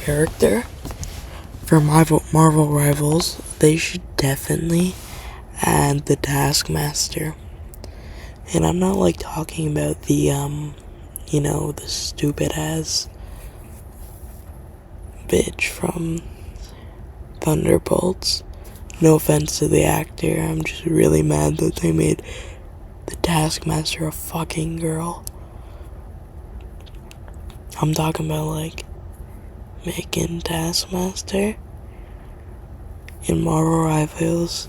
character for Marvel Rivals, they should definitely add the Taskmaster. And I'm not like talking about the the stupid ass bitch from Thunderbolts. No offense to the actor, I'm just really mad that they made the Taskmaster a fucking girl. I'm talking about like making Taskmaster in Marvel Rivals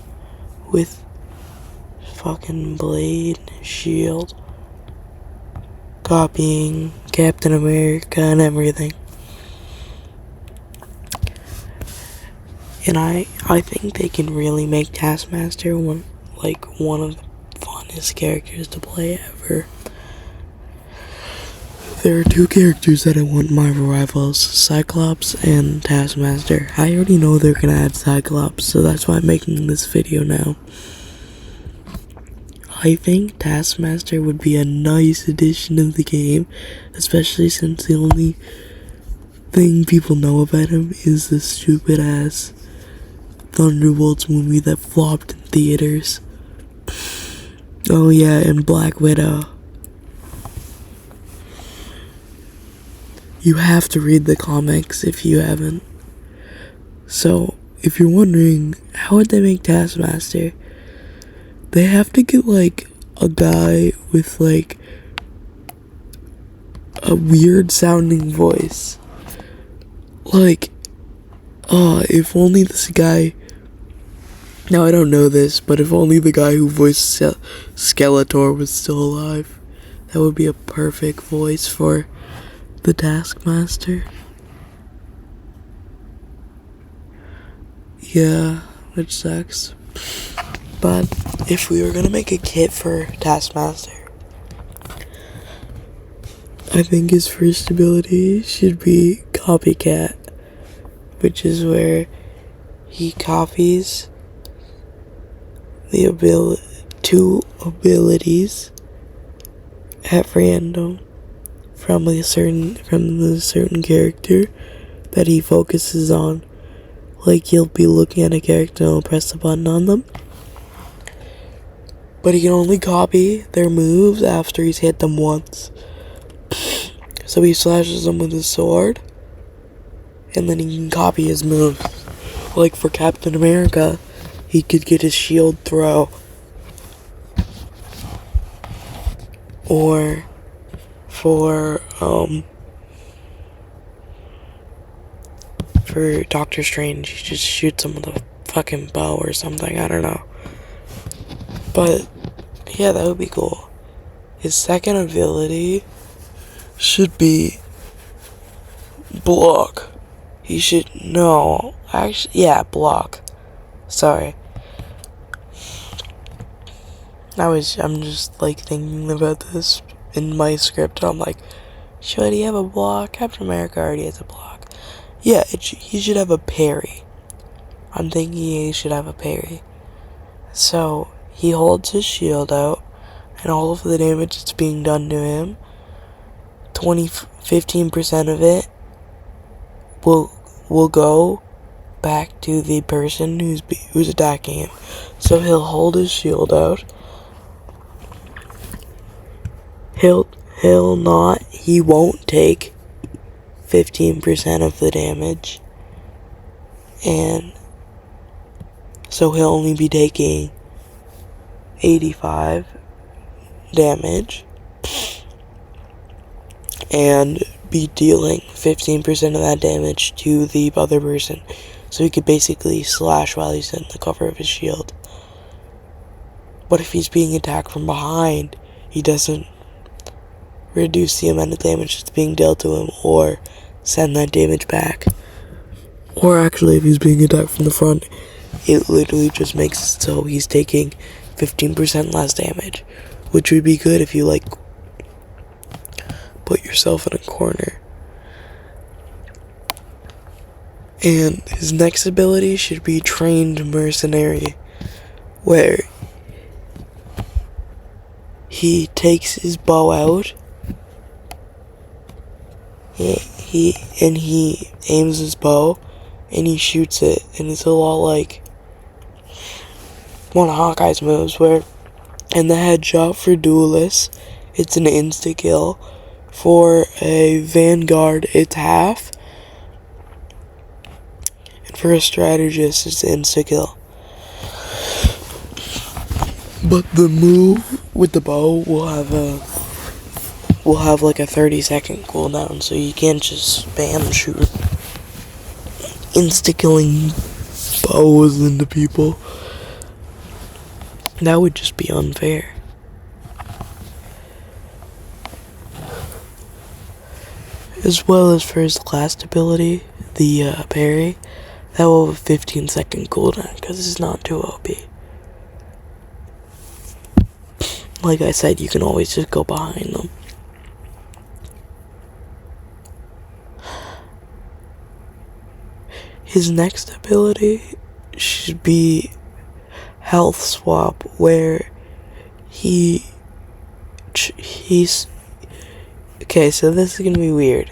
with fucking blade, shield, copying Captain America and everything. And I think they can really make Taskmaster one of the funnest characters to play ever. There are two characters that I want Marvel Rivals, Cyclops and Taskmaster. I already know they're gonna add Cyclops, so that's why I'm making this video now. I think Taskmaster would be a nice addition to the game, especially since the only thing people know about him is the stupid ass Thunderbolts movie that flopped in theaters. Oh yeah, and Black Widow. You have to read the comics if you haven't. So, if you're wondering, how would they make Taskmaster? They have to get like a guy with like a weird sounding voice. Like, if only this guy... Now I don't know this, but if only the guy who voiced Skeletor was still alive, that would be a perfect voice for the Taskmaster. Yeah, which sucks. But if we were gonna make a kit for Taskmaster, I think his first ability should be Copycat, which is where he copies the two abilities at random from the certain character that he focuses on. Like, he'll be looking at a character and he'll press the button on them, but he can only copy their moves after he's hit them once. So he slashes them with his sword, and then he can copy his moves. Like for Captain America, he could get his shield throw. Or for Doctor Strange, he just shoots him with a fucking bow or something, I don't know. But yeah, that would be cool. His second ability should be block. He should, no, actually, yeah, block. Sorry. I'm just like thinking about this in my script. I'm like, should he have a block? Captain America already has a block. Yeah, he should have a parry. I'm thinking he should have a parry. So he holds his shield out, and all of the damage that's being done to him, 15% of it will go back to the person who's attacking him. So he'll hold his shield out. He won't take 15% of the damage, and so he'll only be taking 85 damage and be dealing 15% of that damage to the other person. So he could basically slash while he's in the cover of his shield. But if he's being attacked from behind, he doesn't reduce the amount of damage that's being dealt to him or send that damage back. Or actually, if he's being attacked from the front, it literally just makes it so he's taking 15% less damage, which would be good if you like put yourself in a corner. And his next ability should be Trained Mercenary, where he takes his bow out, he aims his bow and he shoots it, and it's a lot like one of Hawkeye's moves where in the headshot for duelists it's an insta kill. For a vanguard it's half, and for a strategist it's insta kill. But the move with the bow will have like a 30-second cooldown, so you can't just spam shoot insta-killing bows into people. That would just be unfair. As well as for his last ability, the parry, that will have a 15-second cooldown because it's not too OP. Like I said, you can always just go behind them. His next ability should be health swap, where he's okay, so this is gonna be weird,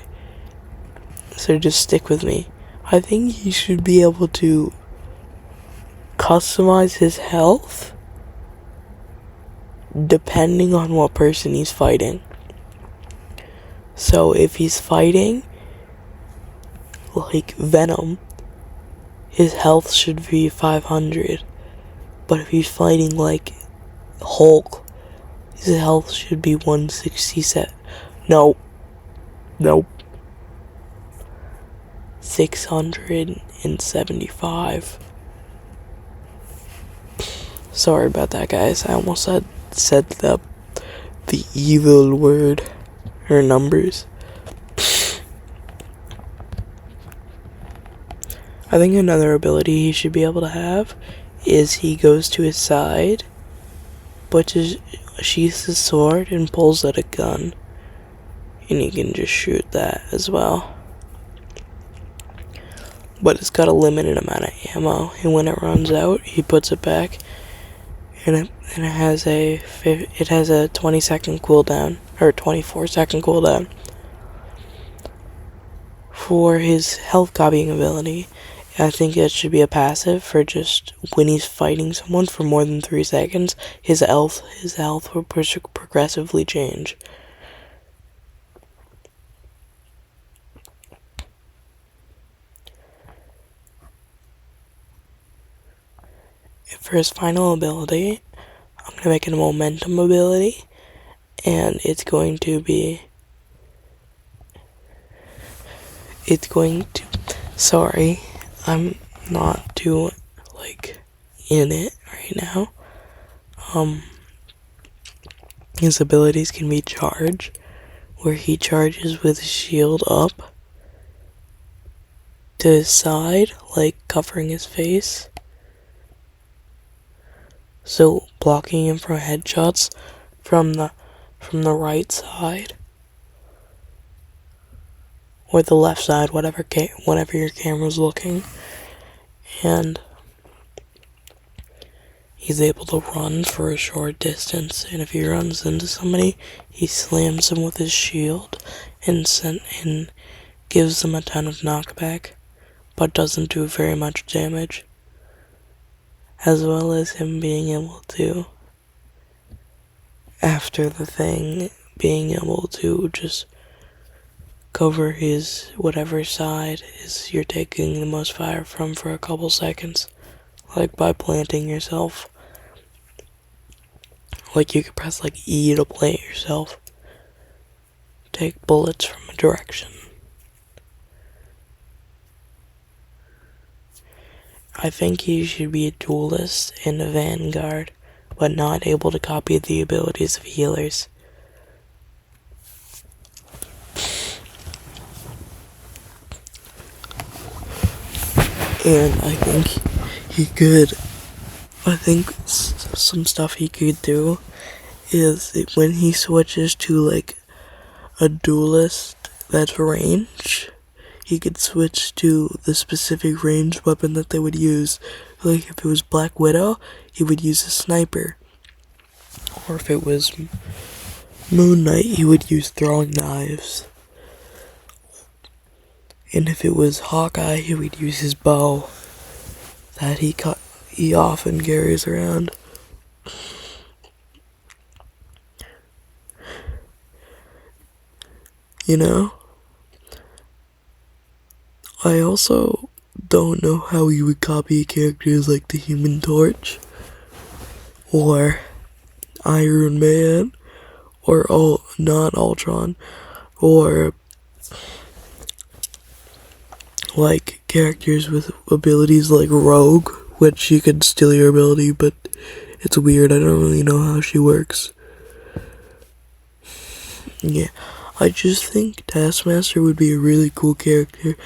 so just stick with me. I think he should be able to customize his health depending on what person he's fighting. So if he's fighting like Venom, his health should be 500. But if he's fighting like Hulk, his health should be 167. Nope. 675. Sorry about that, guys. I almost said the evil word or numbers. I think another ability he should be able to have is he goes to his side, but just sheaths his sword and pulls out a gun, and you can just shoot that as well. But it's got a limited amount of ammo, and when it runs out, he puts it back, and it has a 20-second cooldown, or 24-second cooldown. For his health copying ability, I think it should be a passive for just when he's fighting someone for more than 3 seconds, his health will progressively change. For his final ability, I'm going to make it a momentum ability, and sorry, I'm not too, in it right now. His abilities can be charge, where he charges with his shield up to his side, covering his face. So blocking him from headshots from the right side or the left side, whatever your camera's looking, and he's able to run for a short distance. And if he runs into somebody, he slams them with his shield and gives them a ton of knockback, but doesn't do very much damage. As well as him being able to, after the thing, being able to just cover his whatever side is you're taking the most fire from for a couple seconds, by planting yourself. You could press E to plant yourself. Take bullets from a direction. I think he should be a duelist and a vanguard, but not able to copy the abilities of healers. And I think some stuff he could do is when he switches to a duelist that's range, he could switch to the specific ranged weapon that they would use. If it was Black Widow, he would use a sniper. Or if it was Moon Knight, he would use throwing knives. And if it was Hawkeye, he would use his bow that he often carries around. You know? I also don't know how he would copy characters like the Human Torch, or Iron Man, or not Ultron, or like characters with abilities like Rogue, which she could steal your ability, but it's weird. I don't really know how she works. Yeah, I just think Taskmaster would be a really cool character,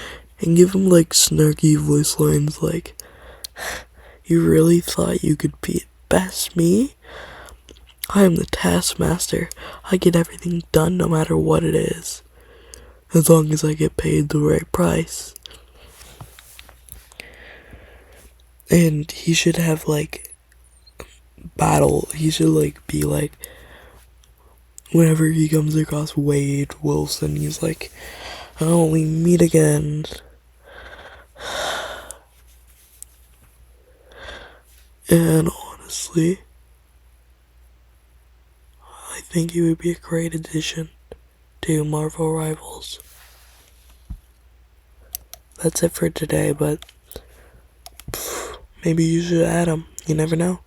and give him like snarky voice lines like, "You really thought you could beat best me? I am the Taskmaster. I get everything done no matter what it is, as long as I get paid the right price." And he should have like he should like be like, whenever he comes across Wade Wilson, he's like, "Oh, we meet again." And honestly, I think he would be a great addition to Marvel Rivals. That's it for today, but maybe you should add him. You never know.